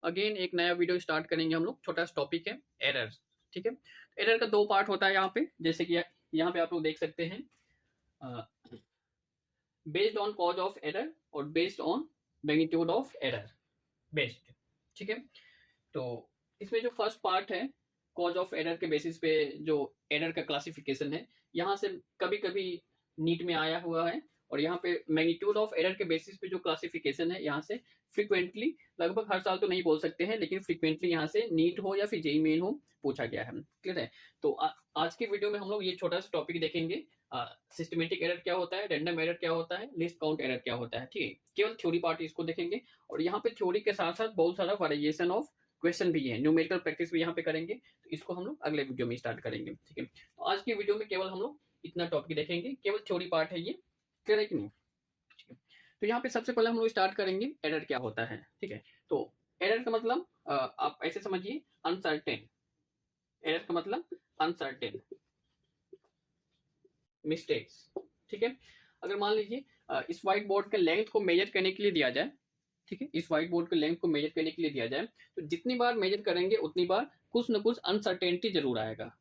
Again एक नया video start करेंगे हम लोग। छोटा सा टॉपिक है एरर। ठीक है, एरर का दो पार्ट होता है यहाँ पे, जैसे कि यहाँ पे आप लोग देख सकते हैं, based on cause of error और based on magnitude of error based. ठीक है, तो इसमें जो फर्स्ट पार्ट है कॉज ऑफ एरर के बेसिस पे जो एरर का क्लासिफिकेशन है, यहाँ से कभी कभी नीट में आया हुआ है, और यहाँ पे मैग्नीट्यूड ऑफ एरर के बेसिस पे जो क्लासिफिकेशन है यहाँ से फ्रीक्वेंटली, लगभग हर साल तो नहीं बोल सकते हैं, लेकिन फ्रीक्वेंटली यहाँ से नीट हो या फिर जेई मेन हो पूछा गया है। क्लियर है? तो आज की वीडियो में हम लोग ये छोटा सा टॉपिक देखेंगे, सिस्टमेटिक एरर क्या होता है, रैंडम एरर क्या होता है, लिस्ट काउंट एरर क्या होता है। ठीक है, केवल थ्योरी पार्ट इसको देखेंगे, और यहाँ पे थ्योरी के साथ साथ बहुत सारा वेरिएशन ऑफ क्वेश्चन भी है, न्यूमेरिकल प्रैक्टिस भी यहाँ पे करेंगे, तो इसको हम लोग अगले वीडियो में स्टार्ट करेंगे। ठीक है, तो आज की वीडियो में केवल हम लोग इतना टॉपिक देखेंगे, केवल थ्योरी पार्ट है ये। क्लियर है कि नहीं? ठीक है, तो यहाँ पे सबसे पहले हम लोग स्टार्ट करेंगे एरर क्या होता है। ठीक है, तो एरर का मतलब आप ऐसे समझिए, अनसर्टेन। एरर का मतलब अनसर्टेन मिस्टेक्स। ठीक है, अगर मान लीजिए इस व्हाइट बोर्ड के लेंथ को मेजर करने के लिए दिया जाए, ठीक है, इस व्हाइट बोर्ड के लेंथ को मेजर करने के लिए दिया जाए, तो जितनी बार मेजर करेंगे उतनी बार कुछ ना कुछ अनसर्टेनिटी जरूर आएगा,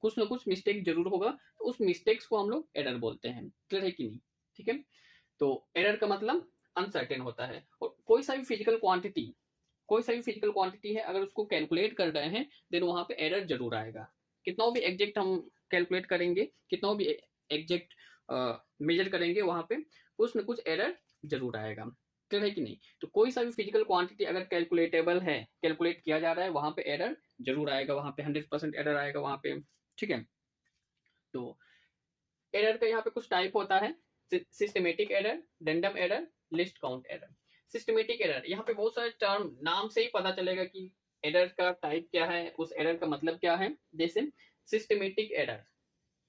कुछ ना कुछ मिस्टेक जरूर होगा, तो उस मिस्टेक्स को हम लोग एरर बोलते हैं। क्लियर है कि नहीं? ठीक है, तो एरर का मतलब अनसर्टेन होता है, और कोई सा भी फिजिकल क्वांटिटी, कोई सा भी फिजिकल क्वांटिटी है, अगर उसको कैलकुलेट कर रहे हैं देन वहां पे एरर जरूर आएगा। कितना भी एग्जैक्ट हम कैलकुलेट करेंगे, कितना भी एग्जैक्ट मेजर करेंगे, वहां पे कुछ न कुछ एरर जरूर आएगा। क्लियर है कि नहीं? तो कोई सा भी फिजिकल क्वांटिटी अगर कैलकुलेटेबल है, कैलकुलेट किया जा रहा है, वहां पे एरर जरूर आएगा, वहां पे 100% एरर आएगा वहां पे। ठीक है, तो एरर का यहाँ पे कुछ टाइप होता है, systematic error, random error, list count error. Systematic error, यहाँ पे बहुत सारे टर्म, नाम से ही पता चलेगा कि एरर का टाइप क्या है, उस एरर का मतलब क्या है। जैसे सिस्टमेटिक एरर,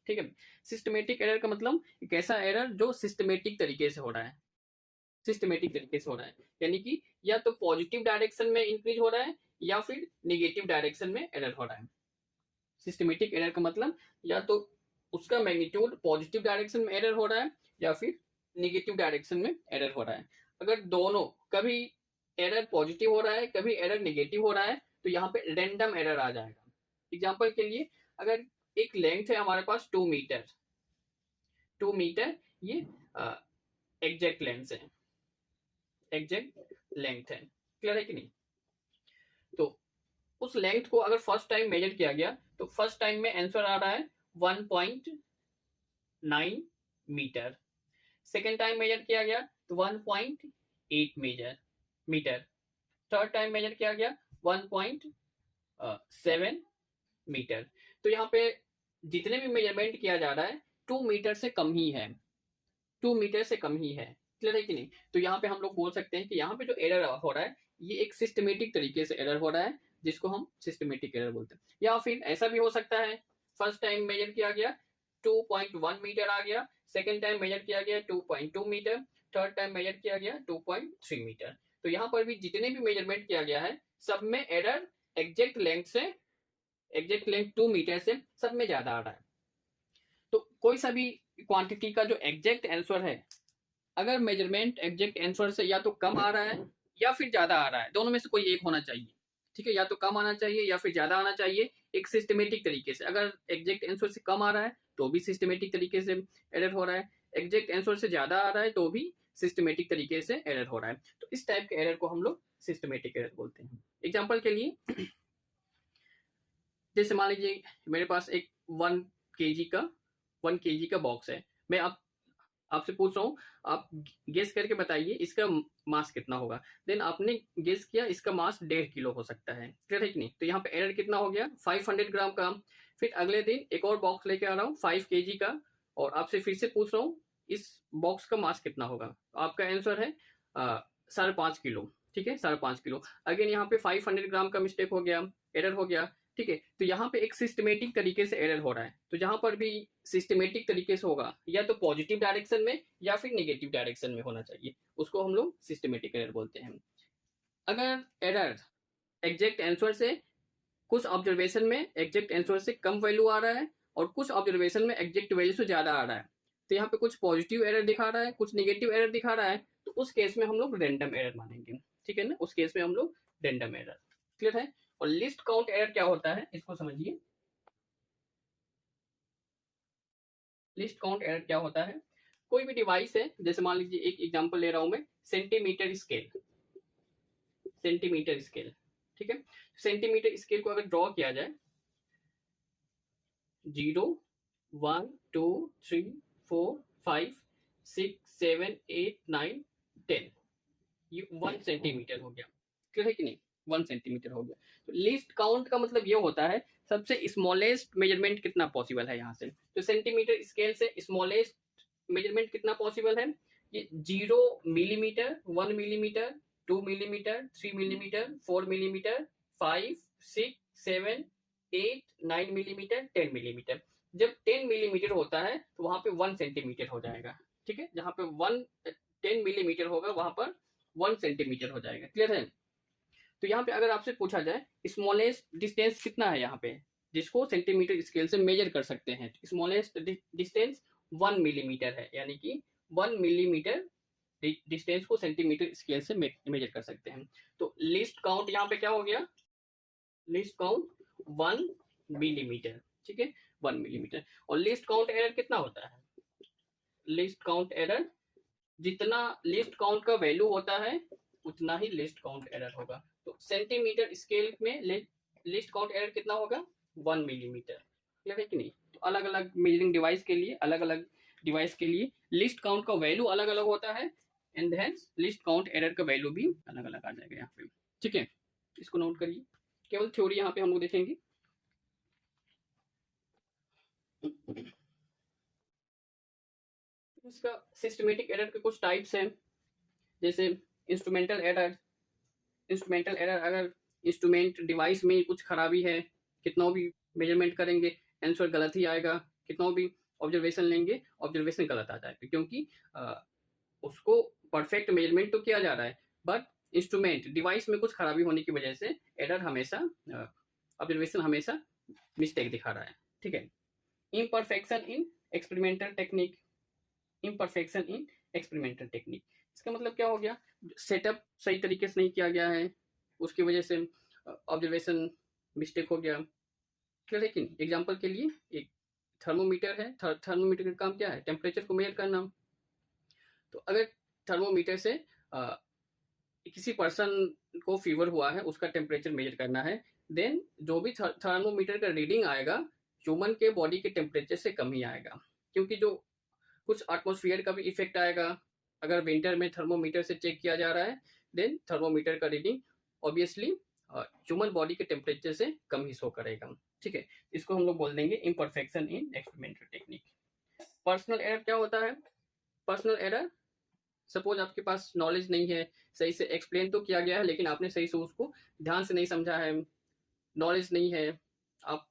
ठीक है, सिस्टमेटिक एरर का मतलब एक ऐसा एरर जो सिस्टमेटिक तरीके से हो रहा है, सिस्टमेटिक तरीके से हो रहा है, यानी कि या तो पॉजिटिव डायरेक्शन में इंक्रीज हो रहा है या फिर निगेटिव डायरेक्शन में एरर हो रहा है। सिस्टमेटिक एरर का मतलब या तो उसका मैग्नीट्यूड पॉजिटिव डायरेक्शन में एरर हो रहा है या फिर निगेटिव डायरेक्शन में एरर हो रहा है। अगर दोनों, कभी एरर पॉजिटिव हो रहा है कभी एरर निगेटिव हो रहा है, तो यहाँ पे रैंडम एरर आ जाएगा। एग्जांपल के लिए, अगर एक लेंथ है हमारे पास 2 मीटर, 2 मीटर ये एग्जैक्ट लेंथ है, एग्जैक्ट लेंथ है। क्लियर है कि नहीं? तो उस लेंथ को अगर फर्स्ट टाइम मेजर किया गया, तो फर्स्ट टाइम में आंसर आ रहा है 1.9 मीटर, सेकेंड टाइम मेजर किया गया तो 1.8 मीटर, थर्ड टाइम मेजर किया गया 1.7 मीटर। तो यहाँ पे जितने भी मेजरमेंट किया जा रहा है 2 मीटर से कम ही है, 2 मीटर से कम ही है। क्लियर है कि नहीं? तो यहाँ पे हम लोग बोल सकते हैं कि यहाँ पे जो एरर हो रहा है ये एक सिस्टमेटिक तरीके से एरर हो रहा है, जिसको हम सिस्टमेटिक एरर बोलते हैं। या फिर ऐसा भी हो सकता है, फर्स्ट टाइम मेजर किया गया 2.1 मीटर आ गया, सेकेंड टाइम मेजर किया गया 2.2 मीटर, थर्ड टाइम मेजर किया गया 2.3 मीटर। तो यहाँ पर भी जितने भी मेजरमेंट किया गया है सब में एरर एग्जैक्ट लेंथ से, एग्जैक्ट लेंथ 2 मीटर से सब में ज्यादा आ रहा है। तो कोई सा भी क्वांटिटी का जो एग्जैक्ट आंसर है, अगर मेजरमेंट एग्जैक्ट आंसर से या तो कम आ रहा है या फिर ज्यादा आ रहा है, दोनों में से कोई एक होना चाहिए। ठीक है, या तो कम आना चाहिए या फिर ज्यादा आना चाहिए एक सिस्टमेटिक तरीके से। अगर एग्जैक्ट आंसर से कम आ रहा है तो भी सिस्टमेटिक तरीके से एरर हो रहा है, एग्जैक्ट आंसर से ज्यादा आ रहा है तो भी सिस्टमेटिक तरीके से एरर हो रहा है। तो इस टाइप के एरर को हम लोग सिस्टमेटिक एरर बोलते हैं। एग्जाम्पल के लिए, जैसे मान लीजिए मेरे पास एक 1 केजी का बॉक्स है, मैं आपसे पूछ रहा हूँ, आप गेस करके बताइए इसका मास कितना होगा। देन आपने गेस किया इसका मास 1.5 किलो हो सकता है। क्लियर है कि नहीं? तो यहाँ पे एरर कितना हो गया? 500 ग्राम का। फिर अगले दिन एक और बॉक्स लेके आ रहा हूँ 5 केजी का, और आपसे फिर से पूछ रहा हूँ इस बॉक्स का मास कितना होगा। आपका आंसर है 5.5 किलो। ठीक है, 5.5 किलो। अगेन यहाँ पे 500 ग्राम का मिस्टेक हो गया, एरर हो गया। ठीक है, तो यहाँ पे एक सिस्टमेटिक तरीके से एरर हो रहा है। तो जहां पर भी सिस्टमेटिक तरीके से होगा या तो पॉजिटिव डायरेक्शन में या फिर नेगेटिव डायरेक्शन में होना चाहिए, उसको हम लोग सिस्टमेटिक एरर बोलते हैं। अगर एरर एग्जैक्ट आंसर से, कुछ ऑब्जर्वेशन में एग्जैक्ट आंसर से कम वैल्यू आ रहा है और कुछ ऑब्जर्वेशन में एग्जैक्ट वैल्यू से ज्यादा आ रहा है, तो यहाँ पे कुछ पॉजिटिव एरर दिखा रहा है कुछ निगेटिव एरर दिखा रहा है, तो उस केस में हम लोग रैंडम एरर मानेंगे। ठीक है ना, उस केस में हम लोग रैंडम एरर। क्लियर है? और लिस्ट काउंट एरर क्या होता है इसको समझिए। लिस्ट काउंट एरर क्या होता है, कोई भी डिवाइस है, जैसे मान लीजिए एक एग्जांपल ले रहा हूं मैं, सेंटीमीटर स्केल, सेंटीमीटर स्केल, ठीक है। सेंटीमीटर स्केल को अगर ड्रॉ किया जाए 0 1 2 3 4 5 6 7 8 9 10, ये 1 सेंटीमीटर हो गया। क्लियर है कि नहीं? 1 सेंटीमीटर हो गया। तो लिस्ट काउंट का मतलब ये होता है सबसे स्मॉलेस्ट मेजरमेंट कितना पॉसिबल है यहाँ से। तो सेंटीमीटर स्केल से स्मॉलेस्ट मेजरमेंट कितना पॉसिबल है, ये 0 millimetre, 1 millimetre, 2 millimetre, 3 millimetre, 4 millimetre, 5 6 7 8 9 millimetre, 10 millimetre. जब 10 मिलीमीटर होता है तो वहां पे 1 सेंटीमीटर हो जाएगा, ठीक है। जहां पे 10 मिलीमीटर होगा वहां पर 1 सेंटीमीटर हो जाएगा। क्लियर है? तो यहाँ पे अगर आपसे पूछा जाए स्मॉलेस्ट डिस्टेंस कितना है यहाँ पे, जिसको सेंटीमीटर स्केल से मेजर कर सकते हैं, स्मॉलेस्ट डिस्टेंस 1 मिलीमीटर है, यानी कि 1 मिलीमीटर डिस्टेंस को सेंटीमीटर स्केल से मेजर कर सकते हैं। तो लिस्ट काउंट यहाँ पे क्या हो गया, लिस्ट काउंट 1 मिलीमीटर, ठीक है, 1 मिलीमीटर। और लिस्ट काउंट एरर कितना होता है, लिस्ट काउंट एरर जितना लिस्ट काउंट का वैल्यू होता है उतना ही लिस्ट काउंट एरर होगा। तो सेंटीमीटर स्केल में लिस्ट काउंट एरर कितना होगा, 1 मिलीमीटर। क्लियर है कि नहीं? तो अलग अलग मेजरिंग डिवाइस के लिए, अलग अलग डिवाइस के लिए लिस्ट काउंट का वैल्यू अलग अलग होता है, and hence list count error का वैल्यू भी अलग अलग आ जाएगा यहाँ पे, ठीक है। इसको नोट करिए, केवल थ्योरी यहाँ पे हम लोग देखेंगे। इसका सिस्टमेटिक एरर के कुछ टाइप्स हैं, जैसे इंस्ट्रूमेंटल एरर। इंस्ट्रूमेंटल एरर, अगर इंस्ट्रूमेंट डिवाइस में कुछ खराबी है, कितना भी मेजरमेंट करेंगे आंसर गलत ही आएगा, कितना भी ऑब्जर्वेशन लेंगे ऑब्जर्वेशन गलत आ जाएगा, क्योंकि उसको परफेक्ट मेजरमेंट तो किया जा रहा है, बट इंस्ट्रूमेंट डिवाइस में कुछ खराबी होने की वजह से एरर हमेशा, ऑब्जर्वेशन हमेशा मिस्टेक दिखा रहा है, ठीक है। Imperfection in experimental technique, imperfection in experimental technique, इसका मतलब क्या हो गया, सेटअप सही तरीके से नहीं किया गया है, उसकी वजह से ऑब्जर्वेशन मिस्टेक हो गया। क्लियर है कि नहीं? एग्जाम्पल के लिए एक थर्मोमीटर है, थर्मोमीटर का काम क्या है, टेम्परेचर को मेजर करना। तो अगर थर्मोमीटर से किसी पर्सन को फीवर हुआ है, उसका टेम्परेचर मेजर करना है, देन जो भी थर्मोमीटर का रीडिंग आएगा ह्यूमन के बॉडी के टेम्परेचर से कम ही आएगा, क्योंकि जो कुछ एटमॉस्फेयर का भी इफेक्ट आएगा। अगर विंटर में थर्मोमीटर से चेक किया जा रहा है, देन थर्मोमीटर का रीडिंग ऑब्वियसली ह्यूमन बॉडी के टेम्परेचर से कम ही शो करेगा, ठीक है। इसको हम लोग बोल देंगे imperfection in experimental technique. Personal error क्या होता है, पर्सनल एरर, सपोज आपके पास नॉलेज नहीं है, सही से एक्सप्लेन तो किया गया है लेकिन आपने सही से उसको ध्यान से नहीं समझा है, नॉलेज नहीं है, आप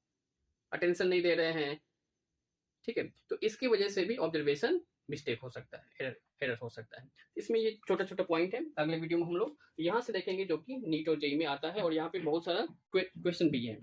अटेंशन नहीं दे रहे हैं, ठीक है। तो इसकी वजह से भी ऑब्जर्वेशन मिस्टेक हो सकता है, एरर हो सकता है। इसमें ये छोटा छोटा पॉइंट है, अगले वीडियो में हम लोग यहाँ से देखेंगे, जो कि नीट और जेईई में आता है, और यहाँ पे बहुत सारा क्वेश्चन भी है।